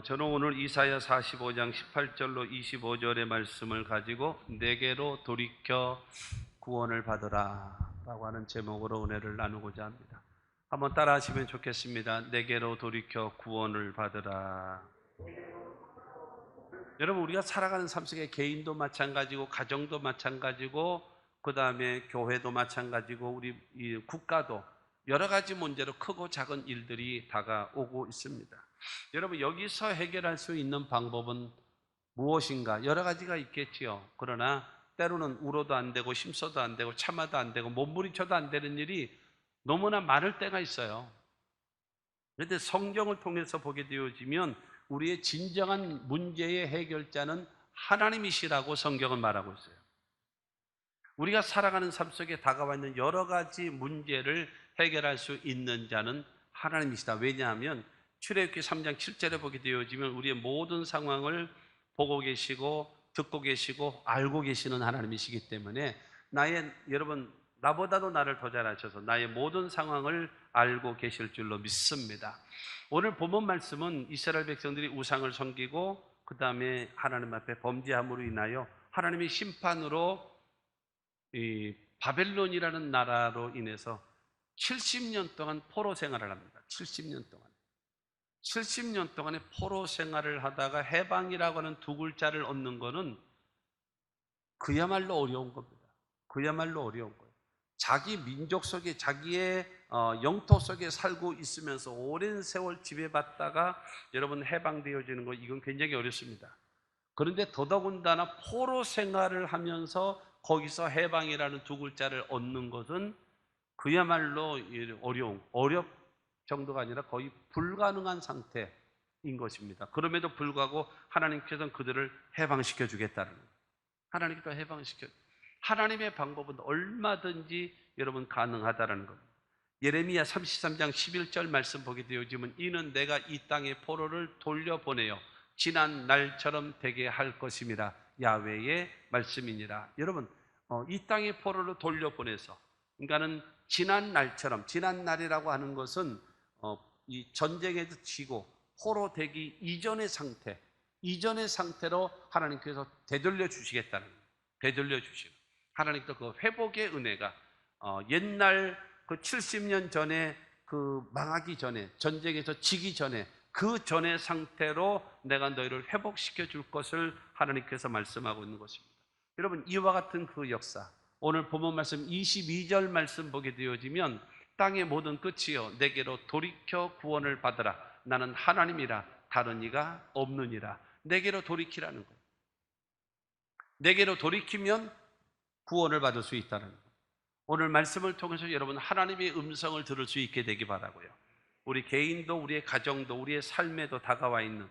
저는 오늘 이사야 45장 18절로 25절의 말씀을 가지고 내게로 돌이켜 구원을 받으라 라고 하는 제목으로 은혜를 나누고자 합니다. 한번 따라 하시면 좋겠습니다. 내게로 돌이켜 구원을 받으라. 여러분, 우리가 살아가는 삶 속에 개인도 마찬가지고 가정도 마찬가지고 그 다음에 교회도 마찬가지고 우리 이 국가도 여러 가지 문제로 크고 작은 일들이 다가오고 있습니다. 여러분, 여기서 해결할 수 있는 방법은 무엇인가? 여러 가지가 있겠지요. 그러나 때로는 울어도 안 되고 힘써도 안 되고 참아도 안 되고 몸부림쳐도 안 되는 일이 너무나 많을 때가 있어요. 그런데 성경을 통해서 보게 되어지면 우리의 진정한 문제의 해결자는 하나님이시라고 성경은 말하고 있어요. 우리가 살아가는 삶 속에 다가와 있는 여러 가지 문제를 해결할 수 있는 자는 하나님이시다. 왜냐하면 출애굽기 3장 7절에 보게 되어지면 우리의 모든 상황을 보고 계시고 듣고 계시고 알고 계시는 하나님이시기 때문에 여러분, 나보다도 나를 더 잘 아셔서 나의 모든 상황을 알고 계실 줄로 믿습니다. 오늘 본문 말씀은 이스라엘 백성들이 우상을 섬기고 그 다음에 하나님 앞에 범죄함으로 인하여 하나님의 심판으로 이 바벨론이라는 나라로 인해서 70년 동안 포로 생활을 합니다. 70년 동안의 포로 생활을 하다가 해방이라고 하는 두 글자를 얻는 것은 그야말로 어려운 겁니다. 그야말로 어려운 거예요. 자기 민족 속에 자기의 영토 속에 살고 있으면서 오랜 세월 지배받다가 여러분 해방되어지는 거, 이건 굉장히 어렵습니다. 그런데 더더군다나 포로 생활을 하면서 거기서 해방이라는 두 글자를 얻는 것은 그야말로 어렵 정도가 아니라 거의 불가능한 상태인 것입니다. 그럼에도 불구하고 하나님께서는 그들을 해방시켜 주겠다는 거예요. 하나님께서 해방시켜. 하나님의 방법은 얼마든지 여러분 가능하다는 겁니다. 예레미야 33장 11절 말씀 보게 되어지면 이는 내가 이 땅의 포로를 돌려보내요 지난 날처럼 되게 할 것임이라 야훼의 말씀이니라. 여러분, 이 땅의 포로를 돌려보내서, 그러니까는 지난 날처럼, 지난 날이라고 하는 것은 이 전쟁에서 지고 포로 되기 이전의 상태로 하나님께서 되돌려 주시겠다는 거예요. 되돌려 주시는 하나님께서 그 회복의 은혜가 옛날 그 70년 전에 그 망하기 전에, 전쟁에서 지기 전에 그 전의 상태로 내가 너희를 회복시켜 줄 것을 하나님께서 말씀하고 있는 것입니다. 여러분, 이와 같은 그 역사, 오늘 본문 말씀 22절 말씀 보게 되어지면 땅의 모든 끝이여 내게로 돌이켜 구원을 받으라. 나는 하나님이라 다른 이가 없느니라. 내게로 돌이키라는 거예요. 내게로 돌이키면 구원을 받을 수 있다는 거예요. 오늘 말씀을 통해서 여러분 하나님의 음성을 들을 수 있게 되기 바라고요. 우리 개인도 우리의 가정도 우리의 삶에도 다가와 있는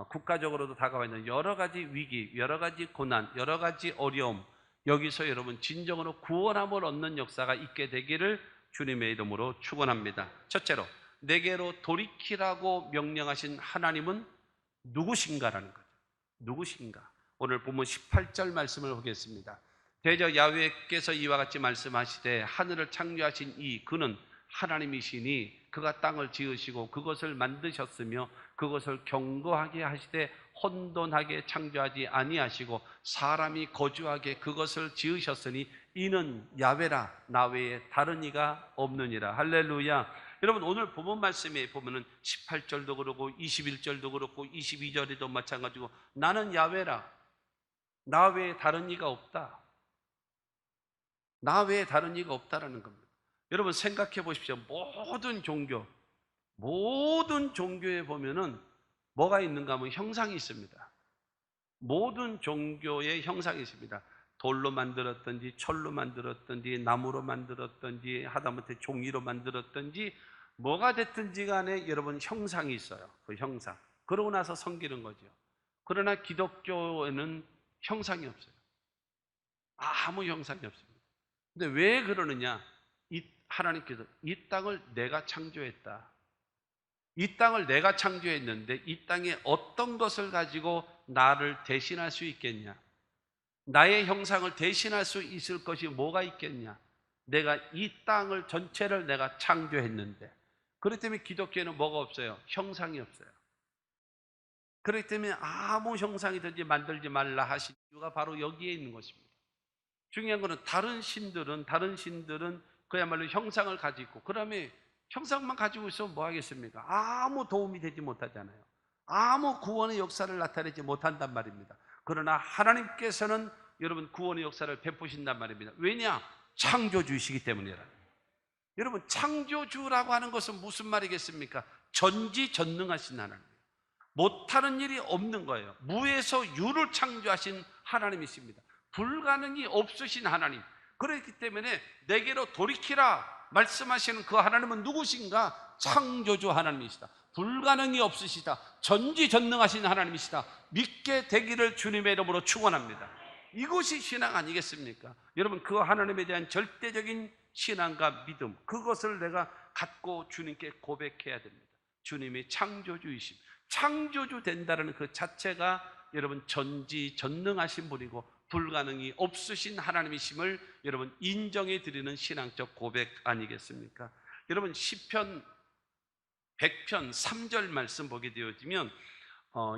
국가적으로도 다가와 있는 여러 가지 위기, 여러 가지 고난, 여러 가지 어려움, 여기서 여러분 진정으로 구원함을 얻는 역사가 있게 되기를 주님의 이름으로 축원합니다. 첫째로 내게로 돌이키라고 명령하신 하나님은 누구신가라는 거죠. 누구신가? 오늘 본문 18절 말씀을 보겠습니다. 대저 야훼께서 이와 같이 말씀하시되 하늘을 창조하신 그는 하나님이시니 그가 땅을 지으시고 그것을 만드셨으며 그것을 견고하게 하시되 혼돈하게 창조하지 아니하시고 사람이 거주하게 그것을 지으셨으니 이는 야훼라 나 외에 다른 이가 없느니라. 할렐루야. 여러분, 오늘 본문 말씀에 보면은 18절도 그렇고 21절도 그렇고 22절에도 마찬가지고 나는 야훼라 나 외에 다른 이가 없다. 나 외에 다른 이가 없다라는 겁니다. 여러분 생각해 보십시오. 모든 종교에 보면은 뭐가 있는가 하면 형상이 있습니다. 모든 종교의 형상이 있습니다. 돌로 만들었든지 철로 만들었든지 나무로 만들었든지 하다못해 종이로 만들었든지 뭐가 됐든지 간에 여러분 형상이 있어요. 그 형상. 그러고 나서 섬기는 거죠. 그러나 기독교에는 형상이 없어요. 아무 형상이 없습니다. 근데 왜 그러느냐? 하나님께서 이 땅을 내가 창조했다. 이 땅을 내가 창조했는데 이 땅에 어떤 것을 가지고 나를 대신할 수 있겠냐? 나의 형상을 대신할 수 있을 것이 뭐가 있겠냐? 내가 이 땅을 전체를 내가 창조했는데, 그렇기 때문에 기독교에는 뭐가 없어요? 형상이 없어요. 그렇기 때문에 아무 형상이든지 만들지 말라 하신 이유가 바로 여기에 있는 것입니다. 중요한 것은 다른 신들은 그야말로 형상을 가지고 있고, 그다음에 형상만 가지고 있으면 뭐 하겠습니까? 아무 도움이 되지 못하잖아요. 아무 구원의 역사를 나타내지 못한단 말입니다. 그러나 하나님께서는 여러분 구원의 역사를 베푸신단 말입니다. 왜냐? 창조주이시기 때문이라. 여러분, 창조주라고 하는 것은 무슨 말이겠습니까? 전지전능하신 하나님, 못하는 일이 없는 거예요. 무에서 유를 창조하신 하나님이십니다. 불가능이 없으신 하나님. 그렇기 때문에 내게로 돌이키라 말씀하시는 그 하나님은 누구신가? 창조주 하나님이시다. 불가능이 없으시다. 전지전능하신 하나님이시다. 믿게 되기를 주님의 이름으로 축원합니다. 이것이 신앙 아니겠습니까? 여러분, 그 하나님에 대한 절대적인 신앙과 믿음, 그것을 내가 갖고 주님께 고백해야 됩니다. 주님이 창조주이심, 창조주 된다는 그 자체가 여러분 전지전능하신 분이고 불가능이 없으신 하나님이심을 여러분 인정해 드리는 신앙적 고백 아니겠습니까? 여러분, 시편 100편 3절 말씀 보게 되어지면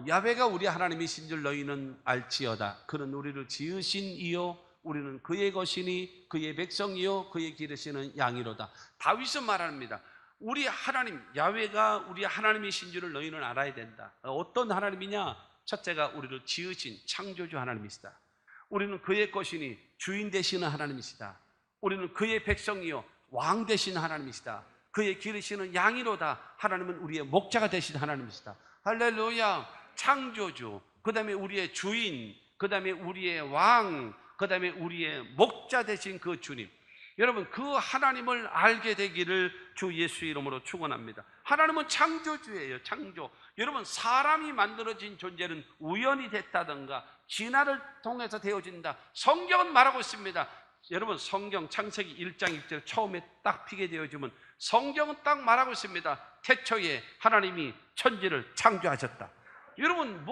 야훼가 우리 하나님이신 줄 너희는 알지어다. 그는 우리를 지으신 이요 우리는 그의 것이니 그의 백성이요 그의 기르시는 양이로다. 다윗은 말합니다. 우리 하나님 야훼가 우리 하나님이신 줄을 너희는 알아야 된다. 어떤 하나님이냐? 첫째가 우리를 지으신 창조주 하나님이시다. 우리는 그의 것이니 주인 되시는 하나님이시다. 우리는 그의 백성이요 왕 되시는 하나님이시다. 그의 기르시는 양이로다. 하나님은 우리의 목자가 되신 하나님이시다. 할렐루야. 창조주, 그 다음에 우리의 주인, 그 다음에 우리의 왕, 그 다음에 우리의 목자 되신 그 주님, 여러분 그 하나님을 알게 되기를 주 예수의 이름으로 축원합니다. 하나님은 창조주예요. 창조. 여러분, 사람이 만들어진 존재는 우연히 됐다든가 진화를 통해서 되어진다. 성경은 말하고 있습니다. 여러분, 성경 창세기 1장 1절 처음에 딱 피게 되어지면 성경은 딱 말하고 있습니다. 태초에 하나님이 천지를 창조하셨다. 여러분,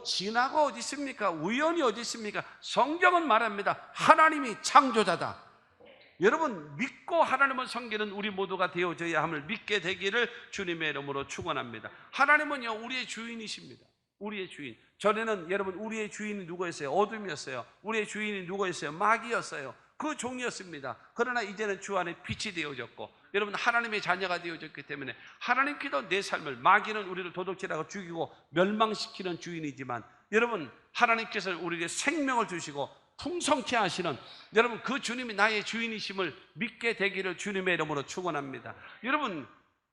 진화가 어디 있습니까? 우연이 어디 있습니까? 성경은 말합니다. 하나님이 창조자다. 여러분, 믿고 하나님을 섬기는 우리 모두가 되어져야 함을 믿게 되기를 주님의 이름으로 축원합니다. 하나님은요 우리의 주인이십니다. 우리의 주인. 전에는 여러분 우리의 주인이 누구였어요? 어둠이었어요. 우리의 주인이 누구였어요? 마귀였어요. 그 종이었습니다. 그러나 이제는 주 안에 빛이 되어졌고 여러분 하나님의 자녀가 되어졌기 때문에 하나님께도 내 삶을, 마귀는 우리를 도둑질하고 죽이고 멸망시키는 주인이지만 여러분 하나님께서 우리에게 생명을 주시고 풍성케 하시는 여러분 그 주님이 나의 주인이심을 믿게 되기를 주님의 이름으로 축원합니다. 여러분,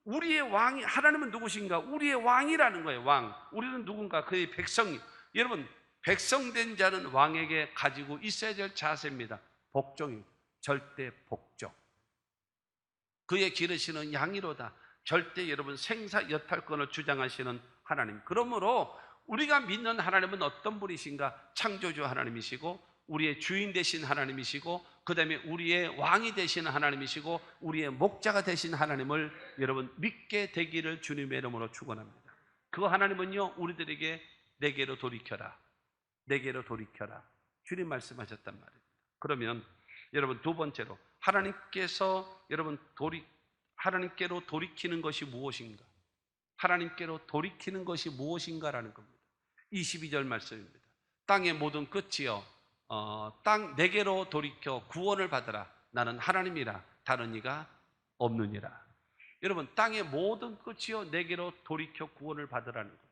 우리의 왕이, 하나님은 누구신가? 우리의 왕이라는 거예요. 왕. 우리는 누군가? 그의 백성이. 여러분, 백성된 자는 왕에게 가지고 있어야 될 자세입니다. 복종이, 절대 복종. 그의 기르시는 양이로다. 절대 여러분 생사 여탈권을 주장하시는 하나님. 그러므로 우리가 믿는 하나님은 어떤 분이신가? 창조주 하나님이시고 우리의 주인 되신 하나님이시고 그 다음에 우리의 왕이 되신 하나님이시고 우리의 목자가 되신 하나님을 여러분 믿게 되기를 주님의 이름으로 축원합니다. 그 하나님은요 우리들에게 내게로 돌이켜라, 내게로 돌이켜라, 주님 말씀하셨단 말입니다. 그러면 여러분 두 번째로 하나님께서 여러분 하나님께로 돌이키는 것이 무엇인가? 하나님께로 돌이키는 것이 무엇인가라는 겁니다. 22절 말씀입니다. 땅의 모든 끝이여 땅 내게로 돌이켜 구원을 받으라. 나는 하나님이라 다른 이가 없느니라. 여러분, 땅의 모든 끝이여 내게로 돌이켜 구원을 받으라는 거예요.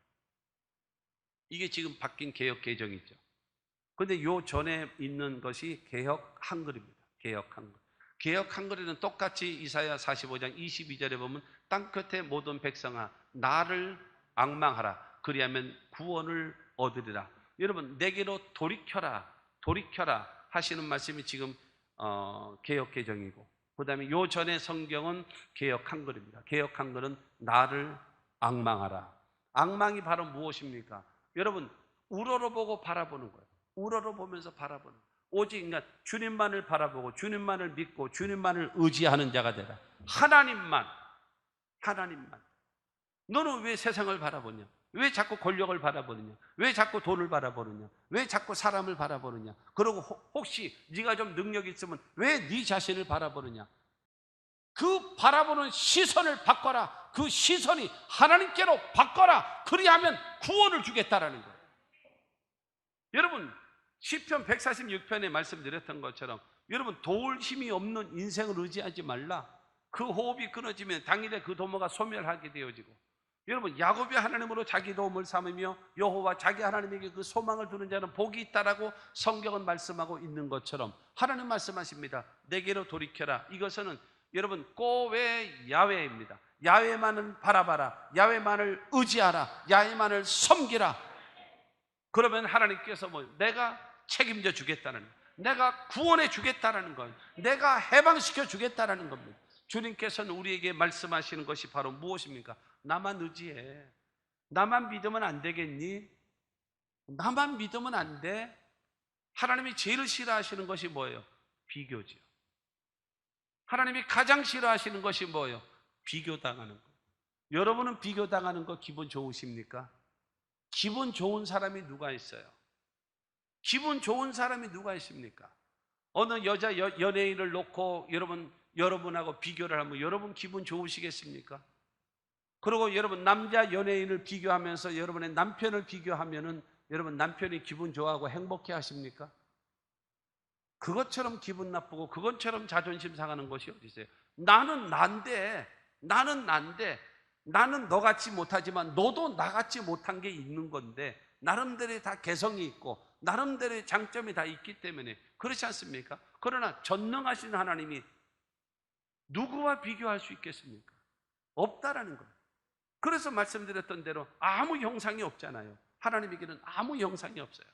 이게 지금 바뀐 개역 개정이죠. 그런데 요 전에 있는 것이 개역 한글입니다. 개역 한글. 개역 한글에는 똑같이 이사야 45장 22절에 보면 땅 끝의 모든 백성아 나를 앙망하라. 그리하면 구원을 얻으리라. 여러분, 내게로 돌이켜라. 돌이켜라 하시는 말씀이 지금 개역 개정이고 그 다음에 요 전에 성경은 개역 한글입니다. 개역 한글은 나를 앙망하라. 앙망이 바로 무엇입니까? 여러분, 우러러보고 바라보는 거예요. 우러러보면서 바라보는 거예요. 오직 그러니까 주님만을 바라보고 주님만을 믿고 주님만을 의지하는 자가 되라. 하나님만. 너는 왜 세상을 바라보냐? 왜 자꾸 권력을 바라보느냐? 왜 자꾸 돈을 바라보느냐? 왜 자꾸 사람을 바라보느냐? 그리고 혹시 네가 좀 능력이 있으면 왜 네 자신을 바라보느냐? 그 바라보는 시선을 바꿔라. 그 시선이 하나님께로 바꿔라. 그리하면 구원을 주겠다라는 거예요. 여러분, 시편 146편에 말씀드렸던 것처럼 여러분, 도울 힘이 없는 인생을 의지하지 말라. 그 호흡이 끊어지면 당일에 그 도모가 소멸하게 되어지고, 여러분, 야곱이 하나님으로 자기 도움을 삼으며 여호와 자기 하나님에게 그 소망을 두는 자는 복이 있다라고 성경은 말씀하고 있는 것처럼 하나님 말씀하십니다. 내게로 돌이켜라. 이것은 여러분 꼬웨 야훼입니다. 야훼만을 바라봐라. 야훼만을 의지하라. 야훼만을 섬기라. 그러면 하나님께서 내가 책임져 주겠다는 거예요. 내가 구원해 주겠다는 거예요. 내가 해방시켜 주겠다는 겁니다. 주님께서는 우리에게 말씀하시는 것이 바로 무엇입니까? 나만 의지해. 나만 믿으면 안 되겠니? 나만 믿으면 안 돼? 하나님이 제일 싫어하시는 것이 뭐예요? 비교지요. 하나님이 가장 싫어하시는 것이 뭐예요? 비교당하는 거. 여러분은 비교당하는 거 기분 좋으십니까? 기분 좋은 사람이 누가 있어요? 기분 좋은 사람이 누가 있습니까? 어느 여자 연예인을 놓고 여러분하고 비교를 하면 여러분 기분 좋으시겠습니까? 그리고 여러분 남자 연예인을 비교하면서 여러분의 남편을 비교하면은 여러분 남편이 기분 좋아하고 행복해 하십니까? 그것처럼 기분 나쁘고 그것처럼 자존심 상하는 것이 어디 있어요? 나는 난데 나는 너같이 못하지만 너도 나같이 못한 게 있는 건데 나름대로의 다 개성이 있고 나름대로의 장점이 다 있기 때문에 그렇지 않습니까? 그러나 전능하신 하나님이 누구와 비교할 수 있겠습니까? 없다라는 거예요. 그래서 말씀드렸던 대로 아무 형상이 없잖아요. 하나님에게는 아무 형상이 없어요.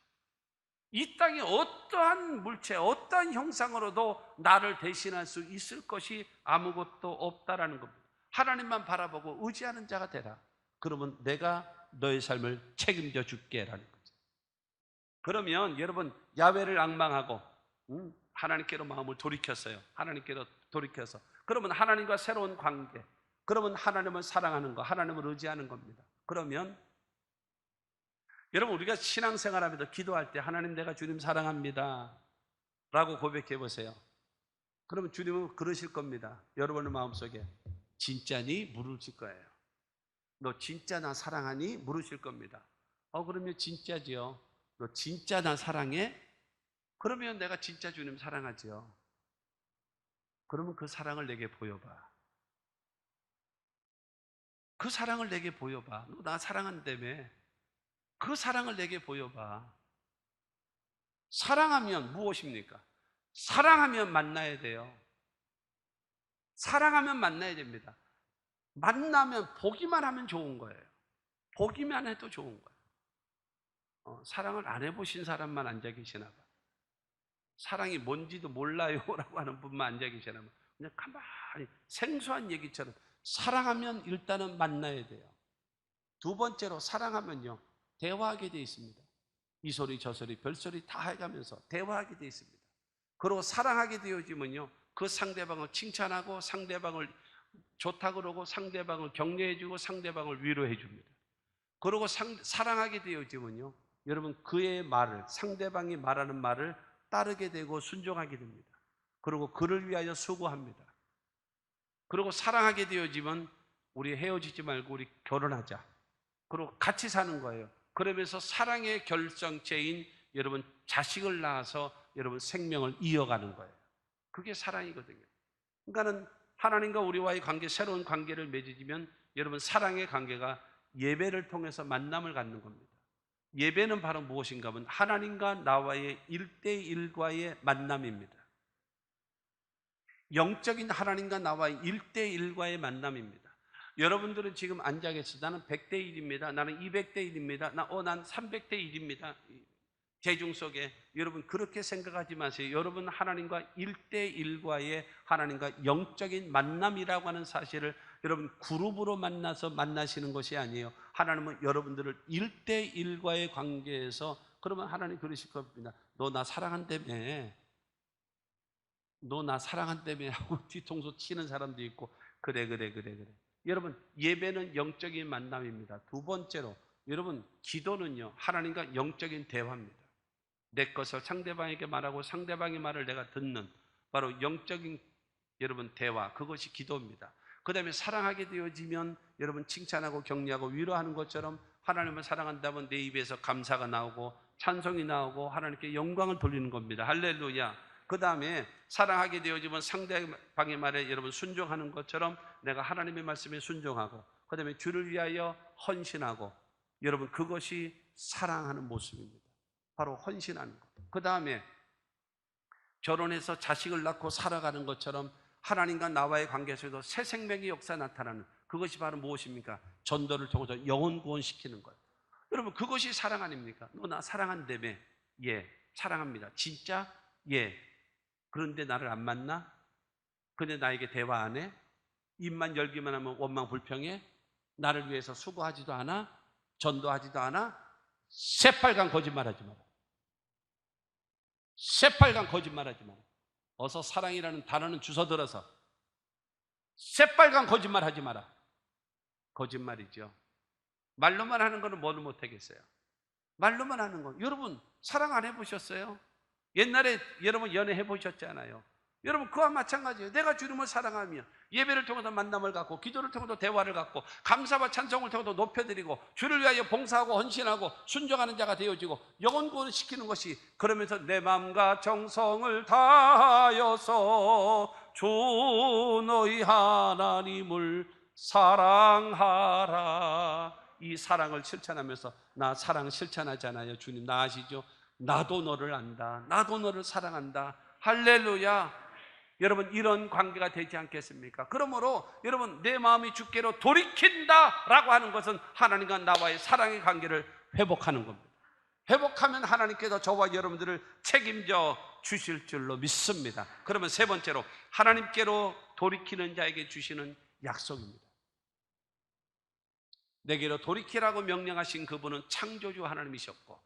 이 땅에 어떠한 물체, 어떠한 형상으로도 나를 대신할 수 있을 것이 아무것도 없다라는 겁니다. 하나님만 바라보고 의지하는 자가 되라. 그러면 내가 너의 삶을 책임져 줄게라는 거죠. 그러면 여러분 야훼를 앙망하고 하나님께로 마음을 돌이켰어요. 하나님께로 돌이켜서 그러면 하나님과 새로운 관계, 그러면 하나님을 사랑하는 거, 하나님을 의지하는 겁니다. 그러면 여러분 우리가 신앙생활하면서 기도할 때 하나님 내가 주님 사랑합니다 라고 고백해 보세요. 그러면 주님은 그러실 겁니다. 여러분의 마음속에 진짜니? 물으실 거예요. 너 진짜 나 사랑하니? 물으실 겁니다. 그러면 진짜지요. 너 진짜 나 사랑해? 그러면 내가 진짜 주님 사랑하지요. 그러면 그 사랑을 내게 보여봐. 그 사랑을 내게 보여봐. 너 나 사랑한다며. 그 사랑을 내게 보여봐. 사랑하면 무엇입니까? 사랑하면 만나야 돼요. 사랑하면 만나야 됩니다. 만나면 보기만 하면 좋은 거예요. 보기만 해도 좋은 거예요. 사랑을 안 해보신 사람만 앉아 계시나 봐. 사랑이 뭔지도 몰라요 라고 하는 분만 앉아 계시나 봐. 그냥 가만히 생소한 얘기처럼 사랑하면 일단은 만나야 돼요. 두 번째로 사랑하면요 대화하게 돼 있습니다. 이 소리 저 소리 별소리 다 해가면서 대화하게 돼 있습니다. 그리고 사랑하게 되어지면요 그 상대방을 칭찬하고 상대방을 좋다 그러고 상대방을 격려해주고 상대방을 위로해 줍니다. 그리고 사랑하게 되어지면요 여러분 그의 말을, 상대방이 말하는 말을 따르게 되고 순종하게 됩니다. 그리고 그를 위하여 수고합니다. 그리고 사랑하게 되어지면 우리 헤어지지 말고 우리 결혼하자. 그리고 같이 사는 거예요. 그러면서 사랑의 결정체인 여러분 자식을 낳아서 여러분 생명을 이어가는 거예요. 그게 사랑이거든요. 그러니까는 하나님과 우리와의 관계, 새로운 관계를 맺어지면 여러분 사랑의 관계가 예배를 통해서 만남을 갖는 겁니다. 예배는 바로 무엇인가 하면 하나님과 나와의 1대1과의 만남입니다. 영적인 하나님과 나와의 1대1과의 만남입니다. 여러분들은 지금 앉아 계셔서 나는 100대 1입니다. 나는 200대 1입니다. 난 300대 1입니다. 대중 속에 여러분 그렇게 생각하지 마세요. 여러분 하나님과 1대1과의 하나님과 영적인 만남이라고 하는 사실을 여러분 그룹으로 만나서 만나시는 것이 아니에요. 하나님은 여러분들을 1대1과의 관계에서 그러면 하나님 그러실 겁니다. 너 나 사랑한다며. 너 나 사랑한다며 하고 뒤통수 치는 사람도 있고 그래. 여러분 예배는 영적인 만남입니다. 두 번째로 여러분 기도는요 하나님과 영적인 대화입니다. 내 것을 상대방에게 말하고 상대방의 말을 내가 듣는 바로 영적인 여러분 대화, 그것이 기도입니다. 그 다음에 사랑하게 되어지면 여러분 칭찬하고 격려하고 위로하는 것처럼 하나님을 사랑한다면 내 입에서 감사가 나오고 찬송이 나오고 하나님께 영광을 돌리는 겁니다. 할렐루야. 그 다음에 사랑하게 되어지면 상대방의 말에 여러분 순종하는 것처럼 내가 하나님의 말씀에 순종하고 그 다음에 주를 위하여 헌신하고 여러분 그것이 사랑하는 모습입니다. 바로 헌신하는 것. 그 다음에 결혼해서 자식을 낳고 살아가는 것처럼 하나님과 나와의 관계에서도 새 생명의 역사 나타나는 그것이 바로 무엇입니까? 전도를 통해서 영혼 구원시키는 것. 여러분 그것이 사랑 아닙니까? 너 나 사랑한다며? 예, 사랑합니다. 진짜? 예. 그런데 나를 안 만나? 근데 나에게 대화 안 해? 입만 열기만 하면 원망 불평해? 나를 위해서 수고하지도 않아? 전도하지도 않아? 새빨간 거짓말하지 마라. 새빨간 거짓말하지 마라. 어서 사랑이라는 단어는 주워들어서 새빨간 거짓말하지 마라. 거짓말이죠. 말로만 하는 거는 뭐를 못하겠어요? 말로만 하는 거. 여러분 사랑 안 해보셨어요? 옛날에 여러분 연애 해보셨잖아요. 여러분 그와 마찬가지예요. 내가 주님을 사랑하며 예배를 통해서 만남을 갖고 기도를 통해서 대화를 갖고 감사와 찬송을 통해서 높여드리고 주를 위하여 봉사하고 헌신하고 순종하는 자가 되어지고 영혼 구원을 시키는 것이 그러면서 내 마음과 정성을 다하여서 주 너희 하나님을 사랑하라. 이 사랑을 실천하면서 나 사랑 실천하잖아요. 주님 나 아시죠? 나도 너를 안다. 나도 너를 사랑한다. 할렐루야. 여러분 이런 관계가 되지 않겠습니까? 그러므로 여러분 내 마음이 주께로 돌이킨다라고 하는 것은 하나님과 나와의 사랑의 관계를 회복하는 겁니다. 회복하면 하나님께서 저와 여러분들을 책임져 주실 줄로 믿습니다. 그러면 세 번째로 하나님께로 돌이키는 자에게 주시는 약속입니다. 내게로 돌이키라고 명령하신 그분은 창조주 하나님이셨고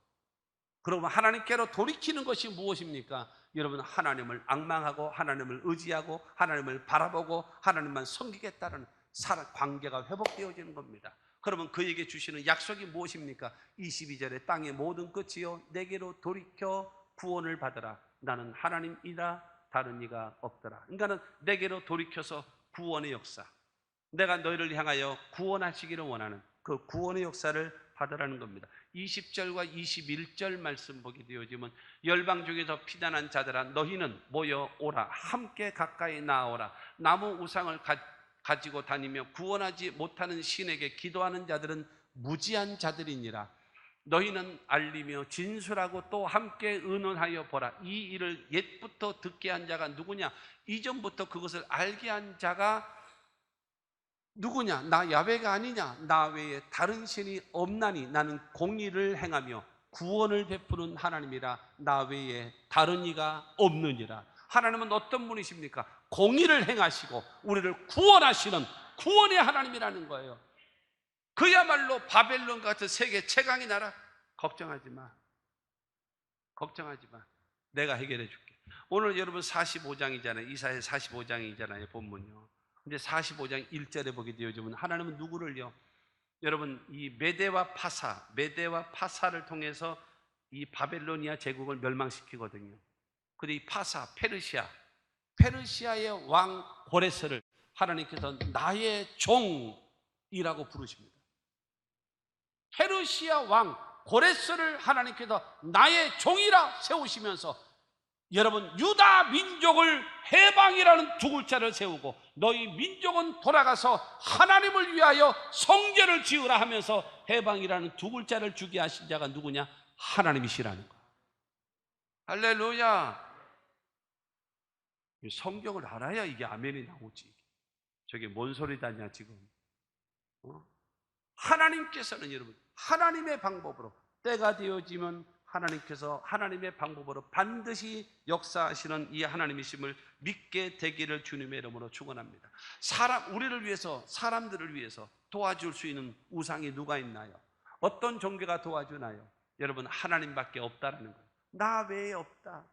그러면 하나님께로 돌이키는 것이 무엇입니까? 여러분 하나님을 앙망하고 하나님을 의지하고 하나님을 바라보고 하나님만 섬기겠다는 사랑 관계가 회복되어지는 겁니다. 그러면 그에게 주시는 약속이 무엇입니까? 22절에 땅의 모든 끝이요 내게로 돌이켜 구원을 받으라. 나는 하나님이라 다른 이가 없더라. 그러니까는 내게로 돌이켜서 구원의 역사, 내가 너희를 향하여 구원하시기를 원하는 그 구원의 역사를 받으라는 겁니다. 20절과 21절 말씀 보게 되어지면 열방 중에서 피난한 자들아 너희는 모여 오라. 함께 가까이 나아오라. 나무 우상을 가지고 다니며 구원하지 못하는 신에게 기도하는 자들은 무지한 자들이니라. 너희는 알리며 진술하고 또 함께 의논하여 보라. 이 일을 옛부터 듣게 한 자가 누구냐? 이전부터 그것을 알게 한 자가 누구냐? 나 야훼가 아니냐? 나 외에 다른 신이 없나니 나는 공의를 행하며 구원을 베푸는 하나님이라. 나 외에 다른 이가 없느니라. 하나님은 어떤 분이십니까? 공의를 행하시고 우리를 구원하시는 구원의 하나님이라는 거예요. 그야말로 바벨론 같은 세계 최강의 나라. 걱정하지 마. 걱정하지 마. 내가 해결해 줄게. 오늘 여러분 45장이잖아요. 이사야 45장이잖아요. 본문요. 이제 45장 1절에 보게 되어지면 하나님은 누구를요? 여러분 이 메대와 파사를 통해서 이 바벨로니아 제국을 멸망시키거든요. 근데 이 파사, 페르시아의 왕 고레스를 하나님께서 나의 종이라고 부르십니다. 페르시아 왕 고레스를 하나님께서 나의 종이라 세우시면서 여러분 유다 민족을 해방이라는 두 글자를 세우고 너희 민족은 돌아가서 하나님을 위하여 성전을 지으라 하면서 해방이라는 두 글자를 주게 하신 자가 누구냐? 하나님이시라는 거예요. 할렐루야. 성경을 알아야 이게 아멘이 나오지. 저게 뭔 소리다냐 지금. 하나님께서는 여러분 하나님의 방법으로 때가 되어지면 하나님께서 하나님의 방법으로 반드시 역사하시는 이 하나님이심을 믿게 되기를 주님의 이름으로 축원합니다. 우리를 위해서, 사람들을 위해서 도와줄 수 있는 우상이 누가 있나요? 어떤 종교가 도와주나요? 여러분 하나님밖에 없다라는 거예요. 나 외에 없다.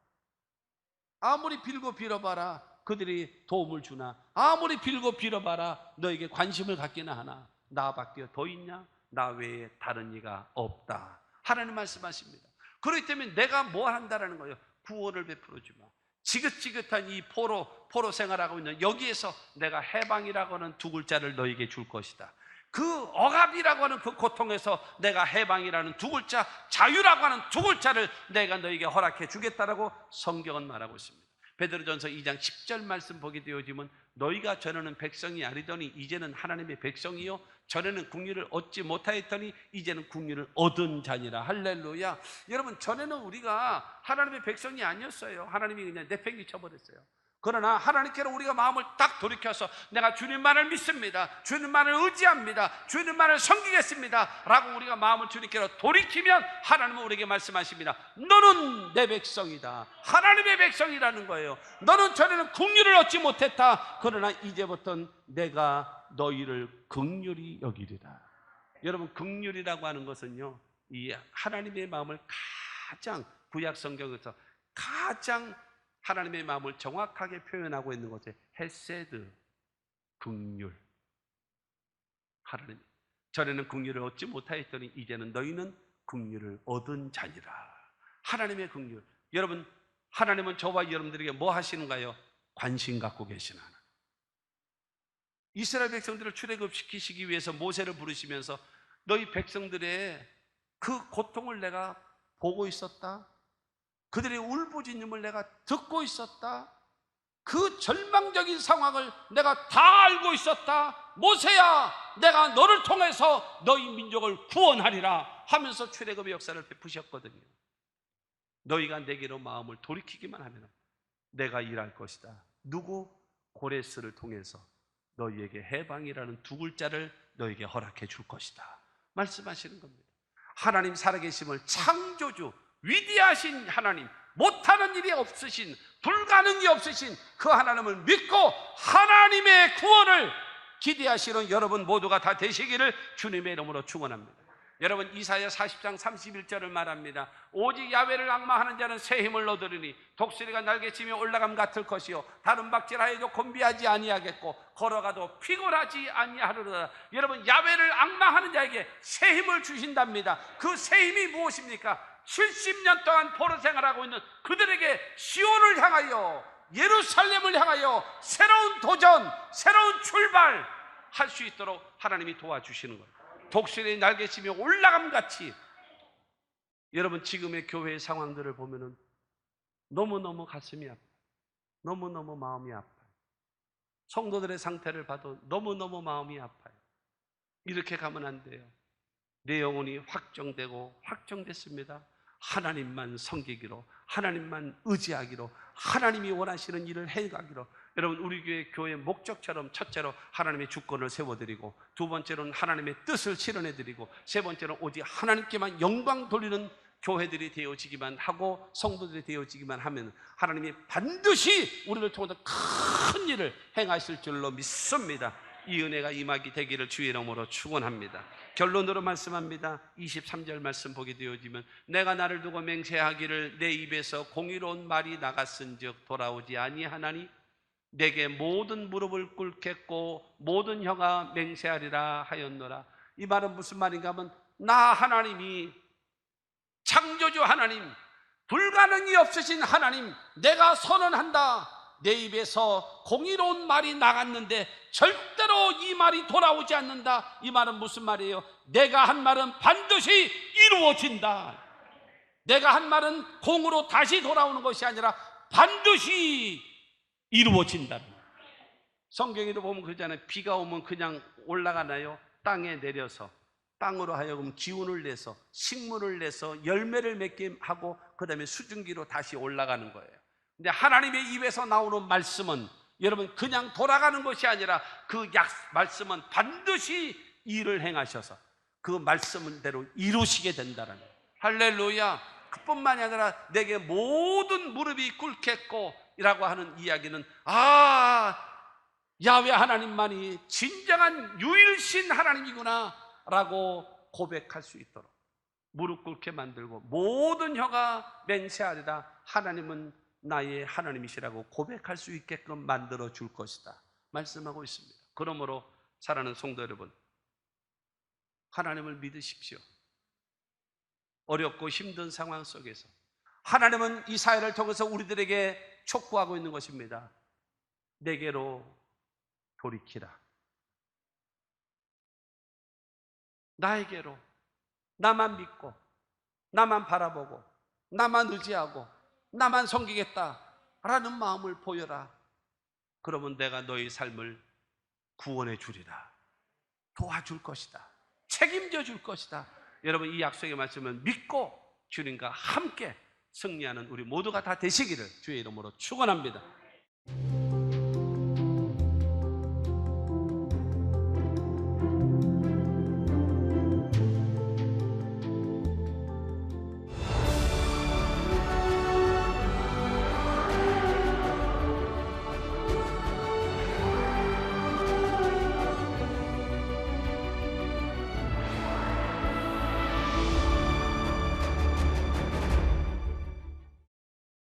아무리 빌고 빌어봐라 그들이 도움을 주나? 아무리 빌고 빌어봐라 너에게 관심을 갖기나 하나? 나밖에 더 있냐? 나 외에 다른 이가 없다. 하나님 말씀하십니다. 그렇기 때문에 내가 뭐 한다라는 거예요? 구원을 베풀어 주마. 지긋지긋한 이 포로 생활하고 있는 여기에서 내가 해방이라고 하는 두 글자를 너에게 줄 것이다. 그 억압이라고 하는 그 고통에서 내가 해방이라는 두 글자, 자유라고 하는 두 글자를 내가 너에게 허락해 주겠다라고 성경은 말하고 있습니다. 베드로전서 2장 10절 말씀 보게 되어지면 너희가 전에는 백성이 아니더니 이제는 하나님의 백성이요 전에는 국리를 얻지 못하였더니 이제는 국리를 얻은 자니라. 할렐루야. 여러분, 전에는 우리가 하나님의 백성이 아니었어요. 하나님이 그냥 내팽개쳐 버렸어요. 그러나 하나님께로 우리가 마음을 딱 돌이켜서 내가 주님만을 믿습니다, 주님만을 의지합니다, 주님만을 섬기겠습니다 라고 우리가 마음을 주님께로 돌이키면 하나님은 우리에게 말씀하십니다. 너는 내 백성이다. 하나님의 백성이라는 거예요. 너는 전에는 긍휼을 얻지 못했다. 그러나 이제부터는 내가 너희를 긍휼히 여기리라. 여러분, 긍휼이라고 하는 것은요, 이 하나님의 마음을 가장, 구약 성경에서 가장 하나님의 마음을 정확하게 표현하고 있는 것이 헤세드, 긍휼. 하나님, 전에는 긍휼을 얻지 못하였더니 이제는 너희는 긍휼을 얻은 자니라. 하나님의 긍휼. 여러분, 하나님은 저와 여러분들에게 뭐 하시는가요? 관심 갖고 계신 하나님. 이스라엘 백성들을 출애굽시키시기 위해서 모세를 부르시면서 너희 백성들의 그 고통을 내가 보고 있었다. 그들의 울부짖음을 내가 듣고 있었다. 그 절망적인 상황을 내가 다 알고 있었다. 모세야, 내가 너를 통해서 너희 민족을 구원하리라 하면서 출애굽의 역사를 베푸셨거든요. 너희가 내게로 마음을 돌이키기만 하면 내가 일할 것이다. 누구? 고레스를 통해서 너희에게 해방이라는 두 글자를 너희에게 허락해 줄 것이다 말씀하시는 겁니다. 하나님 살아계심을, 창조주, 위대하신 하나님, 못하는 일이 없으신, 불가능이 없으신 그 하나님을 믿고 하나님의 구원을 기대하시는 여러분 모두가 다 되시기를 주님의 이름으로 축원합니다. 여러분, 이사야 40장 31절을 말합니다. 오직 야훼를 앙망하는 자는 새 힘을 얻으리니 독수리가 날개치며 올라감 같을 것이요 다른 박질하여도 곤비하지 아니하겠고 걸어가도 피곤하지 아니하리로다. 여러분, 야훼를 앙망하는 자에게 새 힘을 주신답니다. 그 새 힘이 무엇입니까? 70년 동안 포로 생활하고 있는 그들에게 시온을 향하여, 예루살렘을 향하여 새로운 도전, 새로운 출발 할 수 있도록 하나님이 도와주시는 거예요. 독수리의 날개치며 올라감같이. 여러분, 지금의 교회의 상황들을 보면은 너무너무 가슴이 아파요. 너무너무 마음이 아파요. 성도들의 상태를 봐도 너무너무 마음이 아파요. 이렇게 가면 안 돼요. 내 영혼이 확정됐습니다. 하나님만 섬기기로, 하나님만 의지하기로, 하나님이 원하시는 일을 해가기로. 여러분, 우리 교회의 목적처럼 첫째로 하나님의 주권을 세워드리고, 두 번째로는 하나님의 뜻을 실현해드리고, 세 번째로는 오직 하나님께만 영광 돌리는 교회들이 되어지기만 하고 성도들이 되어지기만 하면 하나님이 반드시 우리를 통해서 큰 일을 행하실 줄로 믿습니다. 이 은혜가 임하게 되기를 주의 이름으로 축원합니다. 결론으로 말씀합니다. 23절 말씀 보게 되어지면 내가 나를 두고 맹세하기를 내 입에서 공의로운 말이 나갔은즉 돌아오지 아니하나니 내게 모든 무릎을 꿇겠고 모든 혀가 맹세하리라 하였노라. 이 말은 무슨 말인가 하면 나 하나님이, 창조주 하나님, 불가능이 없으신 하나님, 내가 선언한다. 내 입에서 공의로운 말이 나갔는데 절대로 이 말이 돌아오지 않는다. 이 말은 무슨 말이에요? 내가 한 말은 반드시 이루어진다. 내가 한 말은 공으로 다시 돌아오는 것이 아니라 반드시 이루어진다. 성경에도 보면 그러잖아요. 비가 오면 그냥 올라가나요? 땅에 내려서 땅으로 하여금 기운을 내서 식물을 내서 열매를 맺게 하고 그 다음에 수증기로 다시 올라가는 거예요. 근데 하나님의 입에서 나오는 말씀은 여러분 그냥 돌아가는 것이 아니라 그 말씀은 반드시 일을 행하셔서 그 말씀대로 이루시게 된다는 거예요. 할렐루야. 그뿐만이 아니라 내게 모든 무릎이 꿇겠고 이라고 하는 이야기는 야훼 하나님만이 진정한 유일신 하나님이구나 라고 고백할 수 있도록 무릎 꿇게 만들고 모든 혀가 맹세하리라. 하나님은 나의 하나님이시라고 고백할 수 있게끔 만들어 줄 것이다 말씀하고 있습니다. 그러므로 사랑하는 성도 여러분, 하나님을 믿으십시오. 어렵고 힘든 상황 속에서 하나님은 이 사회를 통해서 우리들에게 촉구하고 있는 것입니다. 내게로 돌이키라. 나에게로, 나만 믿고, 나만 바라보고, 나만 의지하고, 나만 섬기겠다라는 마음을 보여라. 그러면 내가 너희 삶을 구원해 주리라. 도와줄 것이다. 책임져 줄 것이다. 여러분, 이 약속의 말씀을 믿고 주님과 함께 승리하는 우리 모두가 다 되시기를 주의 이름으로 축원합니다.